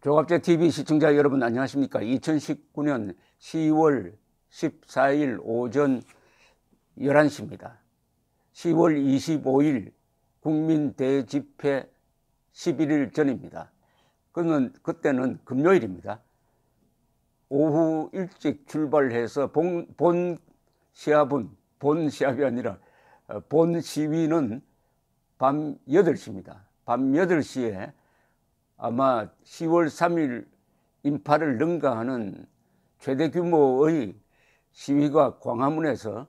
조갑제TV 시청자 여러분 안녕하십니까. 2019년 10월 14일 오전 11시입니다. 10월 25일 국민대집회 11일 전입니다. 그때는 금요일입니다. 오후 일찍 출발해서 본 시합이 아니라 본 시위는 밤 8시입니다. 밤 8시에 아마 10월 3일 인파를 능가하는 최대 규모의 시위가 광화문에서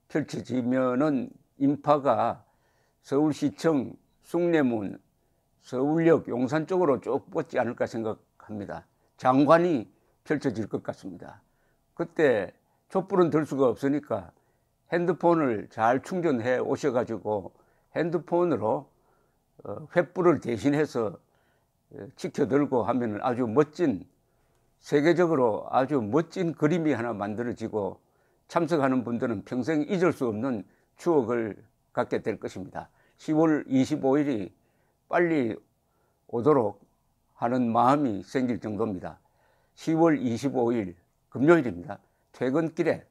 펼쳐지면은 인파가 서울시청, 숭례문, 서울역, 용산 쪽으로 쭉 뻗지 않을까 생각합니다. 장관이 펼쳐질 것 같습니다. 그때 촛불은 들 수가 없으니까 핸드폰을 잘 충전해 오셔가지고 핸드폰으로 횃불을 대신해서 치켜들고 하면 아주 멋진, 세계적으로 아주 멋진 그림이 하나 만들어지고 참석하는 분들은 평생 잊을 수 없는 추억을 갖게 될 것입니다. 10월 25일이 빨리 오도록 하는 마음이 생길 정도입니다. 10월 25일 금요일입니다. 퇴근길에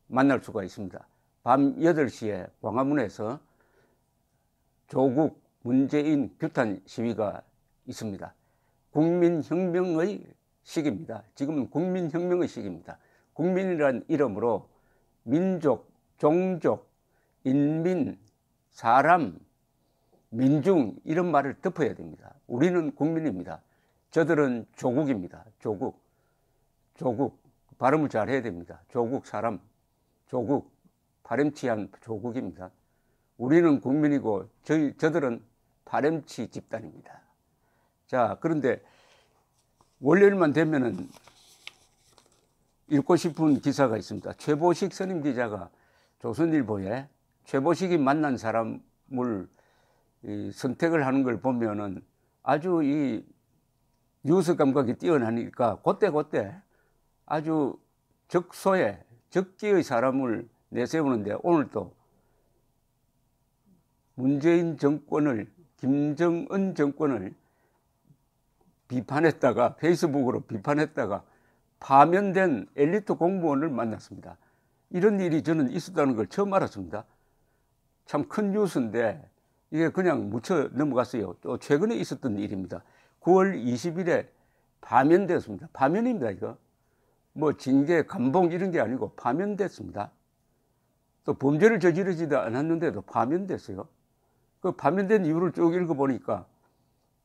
만날 수가 있습니다. 밤 8시에 광화문에서 조국 문재인 규탄 시위가 있습니다. 국민혁명의 시기입니다. 지금은 국민혁명의 시기입니다. 국민이란 이름으로 민족, 종족, 인민, 사람, 민중 이런 말을 덮어야 됩니다. 우리는 국민입니다. 저들은 조국입니다. 조국 발음을 잘 해야 됩니다. 조국 사람, 조국 파렴치한 조국입니다. 우리는 국민이고 저들은 파렴치 집단입니다. 자, 그런데 월요일만 되면은 읽고 싶은 기사가 있습니다. 최보식 선임 기자가 조선일보에 최보식이 만난 사람을 선택을 하는 걸 보면은 아주 이 뉴스 감각이 뛰어나니까 그때 아주 적기의 사람을 내세우는데 오늘도 문재인 정권을, 김정은 정권을 비판했다가 페이스북으로 비판했다가 파면된 엘리트 공무원을 만났습니다. 이런 일이 저는 있었다는 걸 처음 알았습니다. 참 큰 뉴스인데 이게 그냥 묻혀 넘어갔어요. 또 최근에 있었던 일입니다. 9월 20일에 파면됐습니다. 파면입니다. 이거 뭐 징계, 감봉 이런 게 아니고 파면됐습니다. 또 범죄를 저지르지도 않았는데도 파면됐어요. 그 파면된 이유를 쭉 읽어보니까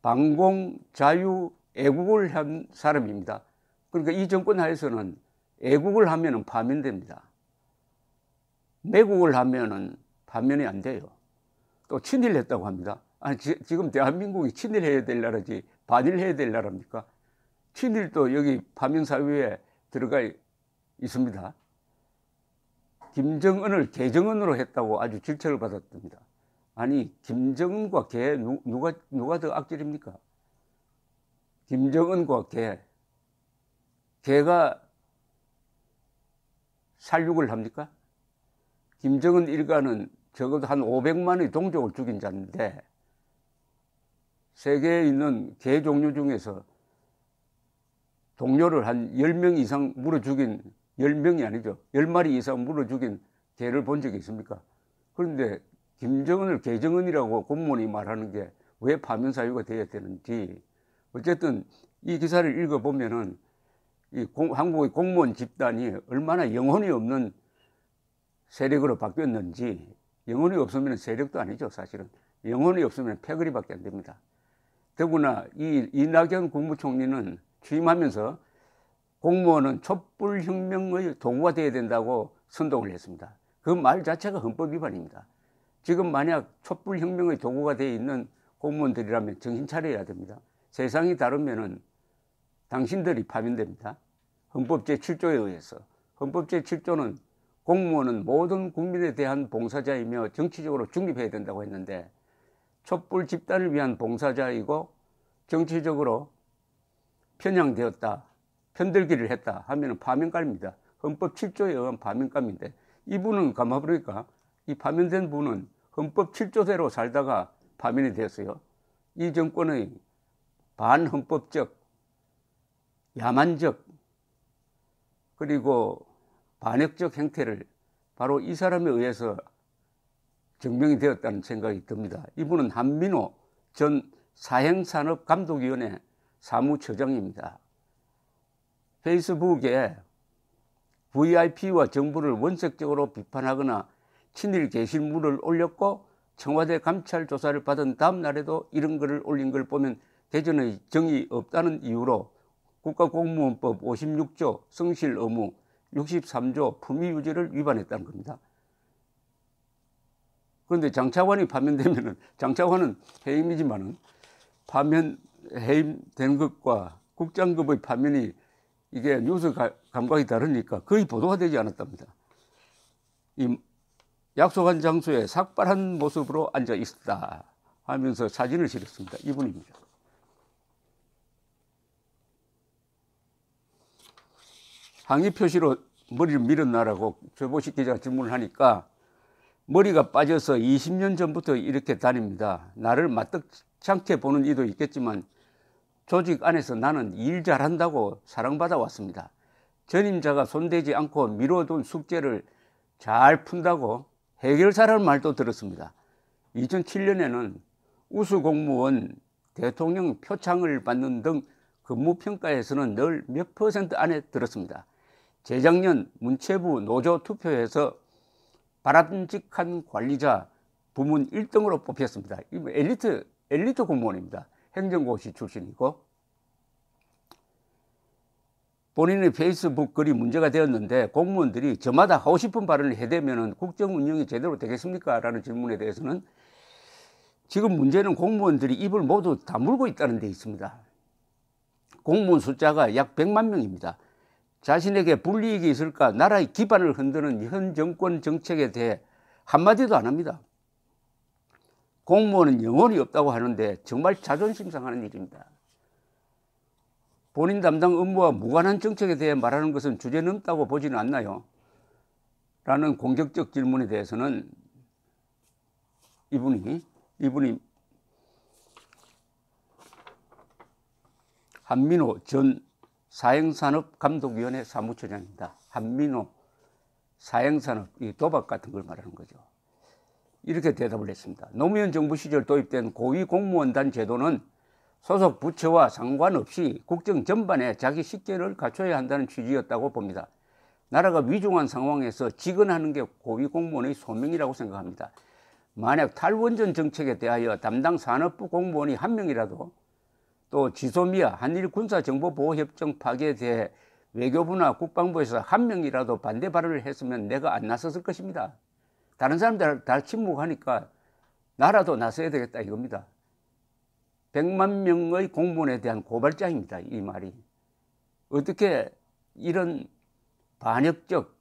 반공, 자유, 애국을 한 사람입니다. 그러니까 이 정권 하에서는 애국을 하면은 파면됩니다. 매국을 하면은 파면이 안 돼요. 또 친일했다고 합니다. 아니, 지금 대한민국이 친일해야 될 나라지 반일해야 될 나라입니까? 친일도 여기 파면 사유에 들어가 있습니다. 김정은을 개정은으로 했다고 아주 질책을 받았답니다. 아니, 김정은과 개 누가 더 악질입니까? 김정은과 개가 살육을 합니까? 김정은 일가는 적어도 한 500만의 동족을 죽인 자인데 세계에 있는 개 종류 중에서 동료를 한 10명 이상 물어 죽인, 10명이 아니죠, 10마리 이상 물어 죽인 개를 본 적이 있습니까? 그런데 김정은을 개정은이라고 공무원이 말하는 게 왜 파면 사유가 되어야 되는지, 어쨌든 이 기사를 읽어보면은 한국의 공무원 집단이 얼마나 영혼이 없는 세력으로 바뀌었는지, 영혼이 없으면 세력도 아니죠, 사실은. 영혼이 없으면 패거리밖에 안 됩니다. 더구나 이 이낙연 국무총리는 취임하면서 공무원은 촛불혁명의 도구가 되어야 된다고 선동을 했습니다. 그 말 자체가 헌법 위반입니다. 지금 만약 촛불혁명의 도구가 되어 있는 공무원들이라면 정신 차려야 됩니다. 세상이 다르면은 당신들이 파면됩니다. 헌법 제7조에 의해서. 헌법 제7조는 공무원은 모든 국민에 대한 봉사자이며 정치적으로 중립해야 된다고 했는데 촛불 집단을 위한 봉사자이고 정치적으로 편향되었다, 편들기를 했다 하면 파면감입니다. 헌법 7조에 의한 파면감인데 이분은 가만보니까 이 파면된 분은 헌법 7조대로 살다가 파면이 되었어요. 이 정권의 반헌법적, 야만적, 그리고 반역적 행태를 바로 이 사람에 의해서 증명이 되었다는 생각이 듭니다. 이분은 한민호 전 사행산업감독위원회 사무처장입니다. 페이스북에 VIP와 정부를 원색적으로 비판하거나 친일 게시물을 올렸고 청와대 감찰 조사를 받은 다음 날에도 이런 글을 올린 걸 보면 대전의 정이 없다는 이유로 국가공무원법 56조 성실 의무 63조 품위 유지를 위반했다는 겁니다. 그런데 장차관이 파면되면은, 장차관은 해임이지만은 파면 해임된 것과 국장급의 파면이 이게 뉴스 감각이 다르니까 거의 보도가 되지 않았답니다. 이 약속한 장소에 삭발한 모습으로 앉아 있었다 하면서 사진을 실었습니다. 이분입니다. 항의 표시로 머리를 밀었나라고 최보식 기자가 질문을 하니까 머리가 빠져서 20년 전부터 이렇게 다닙니다. 나를 마뜩찮게 보는 이도 있겠지만 조직 안에서 나는 일 잘한다고 사랑받아 왔습니다. 전임자가 손대지 않고 미뤄둔 숙제를 잘 푼다고 해결사라는 말도 들었습니다. 2007년에는 우수공무원 대통령 표창을 받는 등 근무평가에서는 늘 몇 % 안에 들었습니다. 재작년 문체부 노조 투표에서 바람직한 관리자 부문 1등으로 뽑혔습니다. 엘리트 공무원입니다. 행정고시 출신이고 본인의 페이스북 글이 문제가 되었는데 공무원들이 저마다 하고 싶은 발언을 해대면 국정 운영이 제대로 되겠습니까? 라는 질문에 대해서는 지금 문제는 공무원들이 입을 모두 다물고 있다는 데 있습니다. 공무원 숫자가 약 100만 명입니다. 자신에게 불이익이 있을까 나라의 기반을 흔드는 현 정권 정책에 대해 한마디도 안 합니다. 공무원은 영혼이 없다고 하는데 정말 자존심 상하는 일입니다. 본인 담당 업무와 무관한 정책에 대해 말하는 것은 주제넘다고 보지는 않나요? 라는 공격적 질문에 대해서는 이분이 한민호 전 사행산업감독위원회 사무처장입니다. 한민호 사행산업, 이 도박 같은 걸 말하는 거죠. 이렇게 대답을 했습니다. 노무현 정부 시절 도입된 고위공무원단 제도는 소속 부처와 상관없이 국정 전반에 자기 식견을 갖춰야 한다는 취지였다고 봅니다. 나라가 위중한 상황에서 직언하는 게 고위공무원의 소명이라고 생각합니다. 만약 탈원전 정책에 대하여 담당 산업부 공무원이 한 명이라도 또 지소미아 한일군사정보보호협정 파기에 대해 외교부나 국방부에서 한 명이라도 반대 발언을 했으면 내가 안 나섰을 것입니다. 다른 사람들 다 침묵하니까 나라도 나서야 되겠다 이겁니다. 100만 명의 공무원에 대한 고발장입니다. 이 말이. 어떻게 이런 반역적,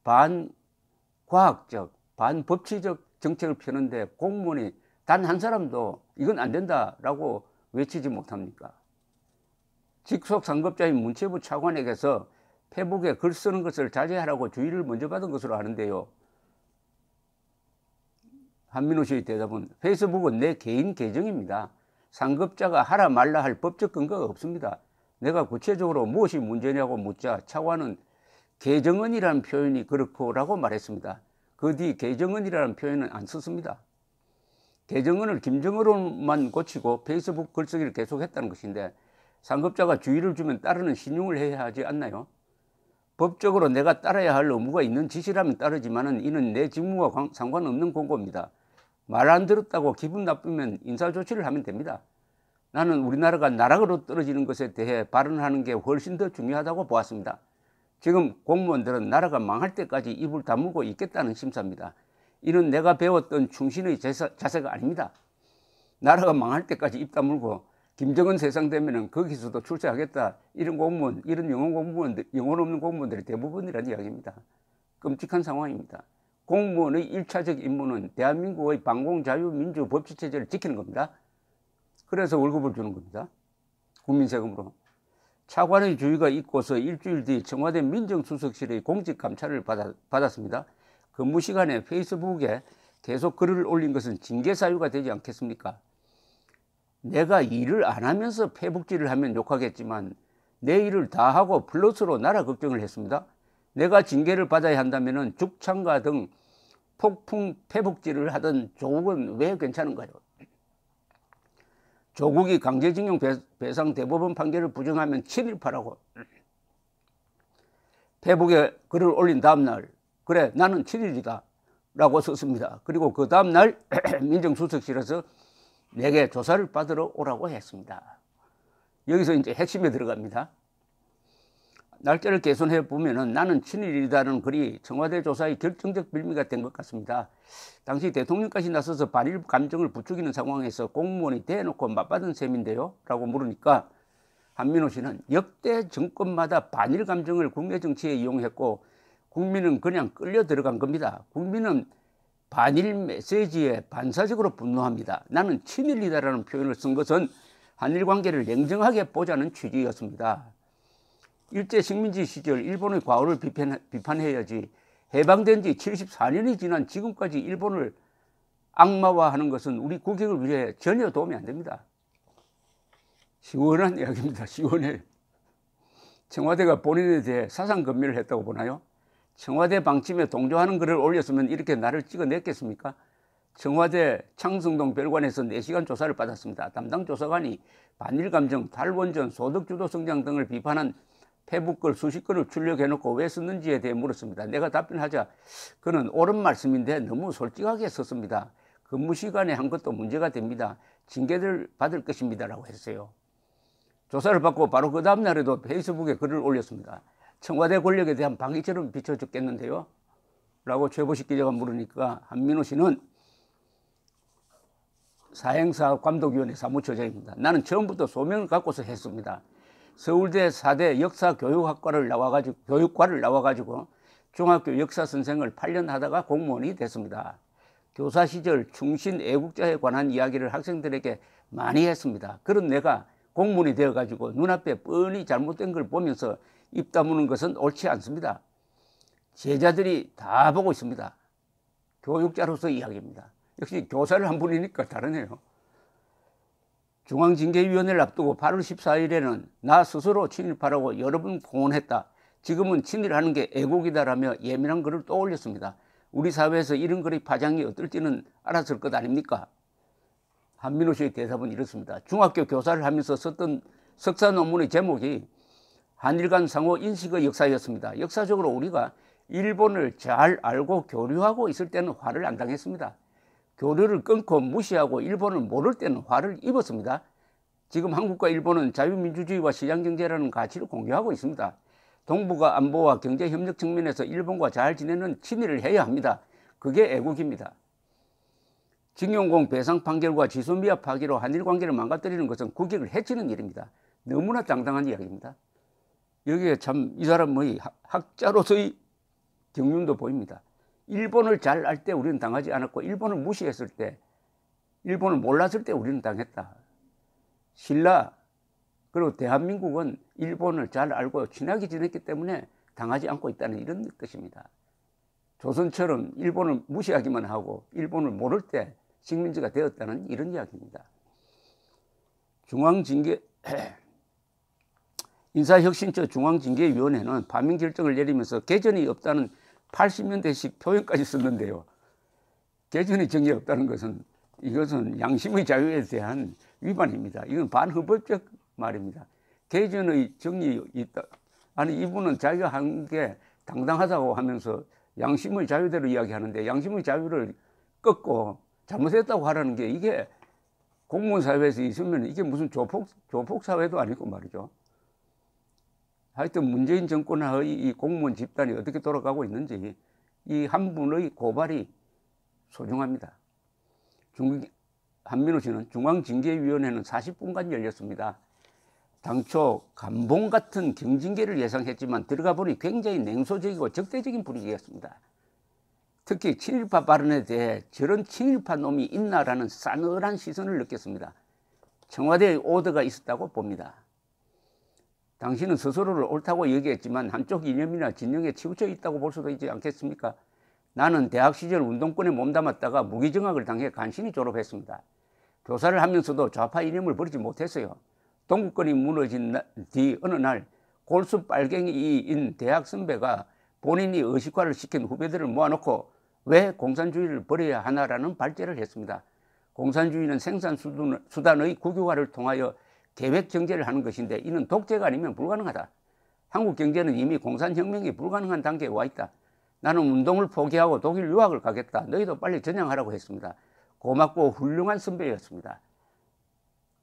반과학적, 반법치적 정책을 펴는데 공무원이 단 한 사람도 이건 안 된다라고 외치지 못합니까? 직속 상급자인 문체부 차관에게서 페북에 글 쓰는 것을 자제하라고 주의를 먼저 받은 것으로 아는데요. 한민호 씨의 대답은 페이스북은 내 개인 계정입니다. 상급자가 하라 말라 할 법적 근거가 없습니다. 내가 구체적으로 무엇이 문제냐고 묻자 차관은 계정은이라는 표현이 그렇고 라고 말했습니다. 그 뒤 계정은이라는 표현은 안 썼습니다. 계정은을 김정은으로만 고치고 페이스북 글쓰기를 계속했다는 것인데 상급자가 주의를 주면 따르는 신용을 해야 하지 않나요? 법적으로 내가 따라야 할 의무가 있는 지시라면 따르지만은 이는 내 직무와 상관없는 권고입니다. 말 안 들었다고 기분 나쁘면 인사조치를 하면 됩니다. 나는 우리나라가 나락으로 떨어지는 것에 대해 발언하는 게 훨씬 더 중요하다고 보았습니다. 지금 공무원들은 나라가 망할 때까지 입을 다물고 있겠다는 심사입니다. 이는 내가 배웠던 충신의 자세가 아닙니다. 나라가 망할 때까지 입 다물고 김정은 세상 되면은 거기서도 출세하겠다. 이런 공무원, 이런 영혼 없는 공무원들이 대부분이라는 이야기입니다. 끔찍한 상황입니다. 공무원의 1차적 임무는 대한민국의 방공자유민주 법치체제를 지키는 겁니다. 그래서 월급을 주는 겁니다. 국민세금으로. 차관의 주의가 있고서 일주일 뒤 청와대 민정수석실의 공직감찰을 받았습니다. 근무 시간에 페이스북에 계속 글을 올린 것은 징계 사유가 되지 않겠습니까? 내가 일을 안 하면서 패북질을 하면 욕하겠지만 내 일을 다 하고 플러스로 나라 걱정을 했습니다. 내가 징계를 받아야 한다면 죽창가 등 폭풍 패북질을 하던 조국은 왜 괜찮은가요? 조국이 강제징용 배상 대법원 판결을 부정하면 친일파라고 페북에 글을 올린 다음날 그래 나는 친일이다 라고 썼습니다. 그리고 그 다음날 민정수석실에서 내게 조사를 받으러 오라고 했습니다. 여기서 이제 핵심에 들어갑니다. 날짜를 개선해 보면은 나는 친일이다는 글이 청와대 조사의 결정적 빌미가 된 것 같습니다. 당시 대통령까지 나서서 반일 감정을 부추기는 상황에서 공무원이 대놓고 맞받은 셈인데요? 라고 물으니까 한민호 씨는 역대 정권마다 반일 감정을 국내 정치에 이용했고 국민은 그냥 끌려 들어간 겁니다. 국민은 반일 메시지에 반사적으로 분노합니다. 나는 친일이다라는 표현을 쓴 것은 한일 관계를 냉정하게 보자는 취지였습니다. 일제 식민지 시절 일본의 과오를 비판해야지 해방된 지 74년이 지난 지금까지 일본을 악마화하는 것은 우리 국익을 위해 전혀 도움이 안 됩니다. 시원한 이야기입니다. 시원해요. 청와대가 본인에 대해 사상검열을 했다고 보나요? 청와대 방침에 동조하는 글을 올렸으면 이렇게 나를 찍어냈겠습니까? 청와대 창성동 별관에서 4시간 조사를 받았습니다. 담당 조사관이 반일 감정, 탈원전, 소득주도 성장 등을 비판한 페북글 수십 건을 출력해놓고 왜 썼는지에 대해 물었습니다. 내가 답변하자 그는 옳은 말씀인데 너무 솔직하게 썼습니다. 근무 시간에 한 것도 문제가 됩니다. 징계를 받을 것입니다. 라고 했어요. 조사를 받고 바로 그 다음 날에도 페이스북에 글을 올렸습니다. 청와대 권력에 대한 방위처럼 비춰졌겠는데요? 라고 최보식 기자가 물으니까 한민호 씨는 사행사업감독위원회 사무처장입니다. 나는 처음부터 소명을 갖고서 했습니다. 서울대 4대 역사교육과를 나와가지고 중학교 역사 선생을 8년 하다가 공무원이 됐습니다. 교사 시절 충신 애국자에 관한 이야기를 학생들에게 많이 했습니다. 그런 내가 공무원이 되어가지고 눈앞에 뻔히 잘못된 걸 보면서 입 다무는 것은 옳지 않습니다. 제자들이 다 보고 있습니다. 교육자로서 이야기입니다. 역시 교사를 한 분이니까 다르네요. 중앙징계위원회를 앞두고 8월 14일에는 나 스스로 친일파라고 여러 번 공언했다. 지금은 친일하는 게 애국이다라며 예민한 글을 또 올렸습니다. 우리 사회에서 이런 글의 파장이 어떨지는 알았을 것 아닙니까? 한민호 씨의 대답은 이렇습니다. 중학교 교사를 하면서 썼던 석사 논문의 제목이 한일 간 상호 인식의 역사였습니다. 역사적으로 우리가 일본을 잘 알고 교류하고 있을 때는 화를 안 당했습니다. 교류를 끊고 무시하고 일본을 모를 때는 화를 입었습니다. 지금 한국과 일본은 자유민주주의와 시장경제라는 가치를 공유하고 있습니다. 동북아 안보와 경제협력 측면에서 일본과 잘 지내는 친일을 해야 합니다. 그게 애국입니다. 징용공 배상 판결과 지소미아 파기로 한일 관계를 망가뜨리는 것은 국익을 해치는 일입니다. 너무나 당당한 이야기입니다. 여기에 참 이 사람의 학자로서의 경륜도 보입니다. 일본을 잘 알 때 우리는 당하지 않았고 일본을 무시했을 때, 일본을 몰랐을 때 우리는 당했다. 신라 그리고 대한민국은 일본을 잘 알고 친하게 지냈기 때문에 당하지 않고 있다는 이런 뜻입니다. 조선처럼 일본을 무시하기만 하고 일본을 모를 때 식민지가 되었다는 이런 이야기입니다. 인사혁신처 중앙징계위원회는 파면 결정을 내리면서 개전이 없다는 80년대식 표현까지 썼는데요. 개전이 정이 없다는 것은 이것은 양심의 자유에 대한 위반입니다. 이건 반헌법적 말입니다. 개전의 정이 있다. 아니 이분은 자기가 한 게 당당하다고 하면서 양심의 자유대로 이야기하는데 양심의 자유를 꺾고 잘못했다고 하라는 게 이게 공무원 사회에서 있으면 이게 무슨 조폭 사회도 아니고 말이죠. 하여튼 문재인 정권의 이 공무원 집단이 어떻게 돌아가고 있는지 이 한 분의 고발이 소중합니다. 한민호 씨는 중앙징계위원회는 40분간 열렸습니다. 당초 감봉 같은 경징계를 예상했지만 들어가 보니 굉장히 냉소적이고 적대적인 분위기였습니다. 특히 친일파 발언에 대해 저런 친일파 놈이 있나라는 싸늘한 시선을 느꼈습니다. 청와대의 오더가 있었다고 봅니다. 당신은 스스로를 옳다고 얘기했지만 한쪽 이념이나 진영에 치우쳐 있다고 볼 수도 있지 않겠습니까? 나는 대학 시절 운동권에 몸담았다가 무기정학을 당해 간신히 졸업했습니다. 교사를 하면서도 좌파 이념을 버리지 못했어요. 동구권이 무너진 뒤 어느 날 골수 빨갱이인 대학 선배가 본인이 의식화를 시킨 후배들을 모아놓고 왜 공산주의를 버려야 하나라는 발제를 했습니다. 공산주의는 생산수단의 국유화를 통하여 계획경제를 하는 것인데 이는 독재가 아니면 불가능하다. 한국 경제는 이미 공산혁명이 불가능한 단계에 와 있다. 나는 운동을 포기하고 독일 유학을 가겠다. 너희도 빨리 전향하라고 했습니다. 고맙고 훌륭한 선배였습니다.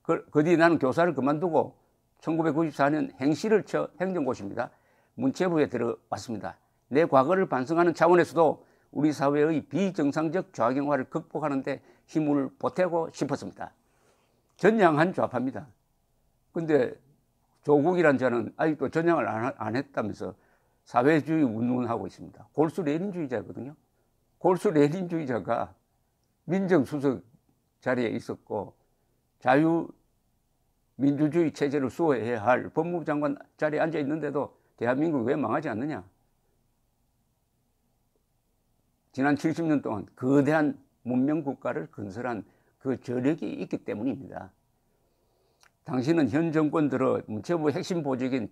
그 뒤 나는 교사를 그만두고 1994년 행시를 쳐 행정고시입니다. 문체부에 들어왔습니다. 내 과거를 반성하는 차원에서도 우리 사회의 비정상적 좌경화를 극복하는 데 힘을 보태고 싶었습니다. 전향한 좌파입니다. 근데 조국이란 자는 아직도 전향을 안 했다면서 사회주의 운운하고 있습니다. 골수 레닌주의자거든요. 골수 레닌주의자가 민정수석 자리에 있었고 자유민주주의 체제를 수호해야 할 법무부 장관 자리에 앉아 있는데도 대한민국이 왜 망하지 않느냐. 지난 70년 동안 거대한 문명국가를 건설한 그 저력이 있기 때문입니다. 당신은 현 정권 들어 문체부 핵심 보직인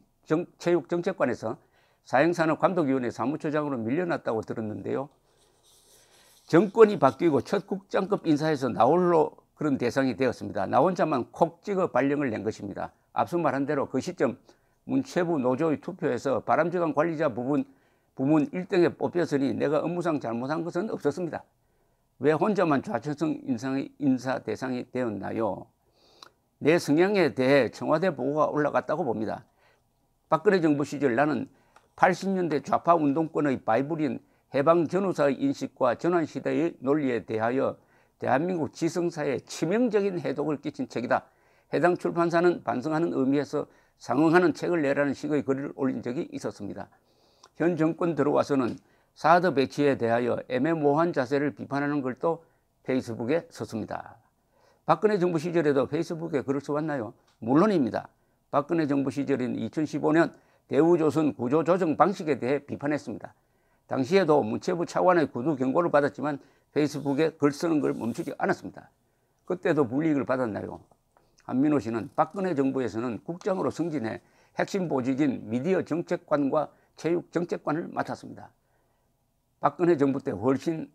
체육정책관에서 사행산업감독위원회 사무처장으로 밀려났다고 들었는데요. 정권이 바뀌고 첫 국장급 인사에서 나홀로 그런 대상이 되었습니다. 나 혼자만 콕 찍어 발령을 낸 것입니다. 앞서 말한 대로 그 시점 문체부 노조의 투표에서 바람직한 관리자 부문 1등에 뽑혔으니 내가 업무상 잘못한 것은 없었습니다. 왜 혼자만 좌천성 인사 대상이 되었나요? 내 성향에 대해 청와대 보고가 올라갔다고 봅니다. 박근혜 정부 시절 나는 80년대 좌파 운동권의 바이블인 해방 전후사의 인식과 전환시대의 논리에 대하여 대한민국 지성사에 치명적인 해독을 끼친 책이다. 해당 출판사는 반성하는 의미에서 상응하는 책을 내라는 식의 글을 올린 적이 있었습니다. 현 정권 들어와서는 사드 배치에 대하여 애매모호한 자세를 비판하는 글도 페이스북에 썼습니다. 박근혜 정부 시절에도 페이스북에 글을 써왔나요? 물론입니다. 박근혜 정부 시절인 2015년 대우조선 구조조정 방식에 대해 비판했습니다. 당시에도 문체부 차관의 구두 경고를 받았지만 페이스북에 글 쓰는 걸 멈추지 않았습니다. 그때도 불이익을 받았나요? 한민호 씨는 박근혜 정부에서는 국장으로 승진해 핵심 보직인 미디어 정책관과 체육 정책관을 맡았습니다. 박근혜 정부 때 훨씬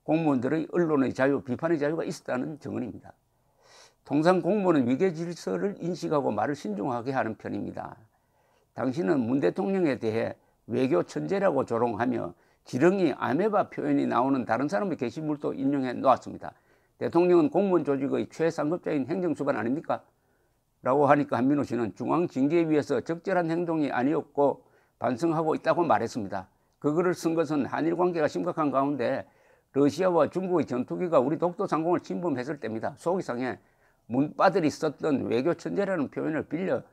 공무원들의 언론의 자유, 비판의 자유가 있었다는 증언입니다. 통상 공무원은 위계 질서를 인식하고 말을 신중하게 하는 편입니다. 당신은 문 대통령에 대해 외교 천재라고 조롱하며 지렁이 아메바 표현이 나오는 다른 사람의 게시물도 인용해 놓았습니다. 대통령은 공무원 조직의 최상급자인 행정수반 아닙니까? 라고 하니까 한민호 씨는 중앙징계위에서 적절한 행동이 아니었고 반성하고 있다고 말했습니다. 그 글을 쓴 것은 한일 관계가 심각한 가운데 러시아와 중국의 전투기가 우리 독도 상공을 침범했을 때입니다. 속이 상해 문빠들이 썼던 외교 천재라는 표현을 빌려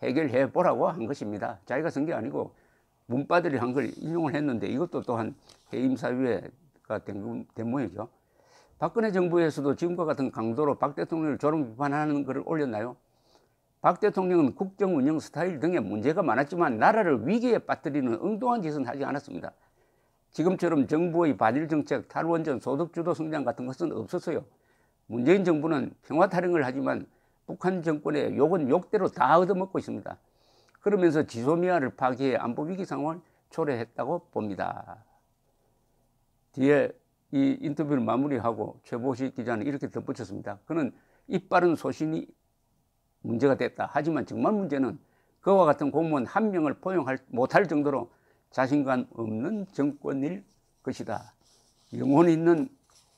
해결해 보라고 한 것입니다. 자기가 쓴 게 아니고 문빠들이 한 걸 인용을 했는데 이것도 또한 해임 사유가 된 모양이죠. 박근혜 정부에서도 지금과 같은 강도로 박 대통령을 조롱 비판하는 글을 올렸나요? 박 대통령은 국정 운영 스타일 등에 문제가 많았지만 나라를 위기에 빠뜨리는 엉뚱한 짓은 하지 않았습니다. 지금처럼 정부의 바질 정책, 탈원전, 소득주도 성장 같은 것은 없었어요. 문재인 정부는 평화 타령을 하지만 북한 정권의 욕은 욕대로 다 얻어먹고 있습니다. 그러면서 지소미아를 파기해 안보 위기 상황을 초래했다고 봅니다. 뒤에 이 인터뷰를 마무리하고 최보식 기자는 이렇게 덧붙였습니다. 그는 이빠른 소신이 문제가 됐다. 하지만 정말 문제는 그와 같은 공무원 한 명을 포용할 못할 정도로 자신감 없는 정권일 것이다. 영혼 있는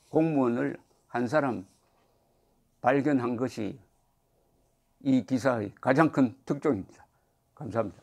공무원을 한 사람 발견한 것이 이 기사의 가장 큰 특종입니다. 감사합니다.